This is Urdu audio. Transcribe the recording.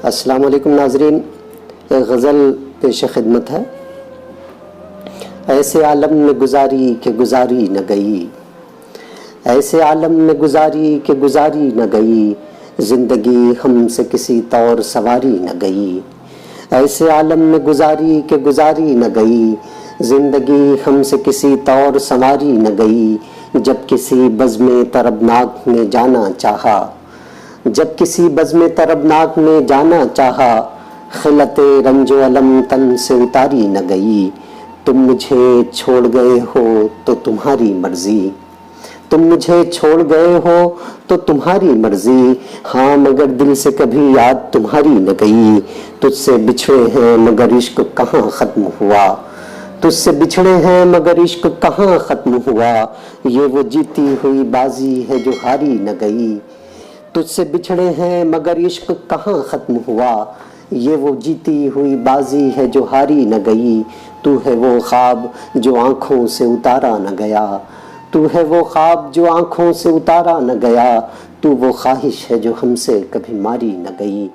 السلام علیکم ناظرین، ایک غزل پیش خدمت ہے۔ ایسے عالم میں گزاری کہ گزاری نہ گئی، ایسے عالم میں گزاری کہ گزاری نہ گئی، زندگی ہم سے کسی طور سواری نہ گئی۔ ایسے عالم میں گزاری کہ گزاری نہ گئی، زندگی ہم سے کسی طور سنواری نہ گئی۔ جب کسی بزم طربناک نے جانا چاہا، جب کسی بزم طربناک نے جانا چاہا، خلت رنج و علم تن سے اتاری نہ گئی۔ تم مجھے چھوڑ گئے ہو تو تمہاری مرضی، تم مجھے چھوڑ گئے ہو تو تمہاری مرضی، ہاں مگر دل سے کبھی یاد تمہاری نہ گئی۔ تجھ سے بچھڑے ہیں مگر عشق کہاں ختم ہوا، تجھ سے بچھڑے ہیں مگر عشق کہاں ختم ہوا، یہ وہ جیتی ہوئی بازی ہے جو ہاری نہ گئی۔ تجھ سے بچھڑے ہیں مگر عشق کہاں ختم ہوا، یہ وہ جیتی ہوئی بازی ہے جو ہاری نہ گئی۔ تو ہے وہ خواب جو آنکھوں سے اتارا نہ گیا، تو ہے وہ خواب جو آنکھوں سے اتارا نہ گیا، تو وہ خواہش ہے جو ہم سے کبھی ماری نہ گئی۔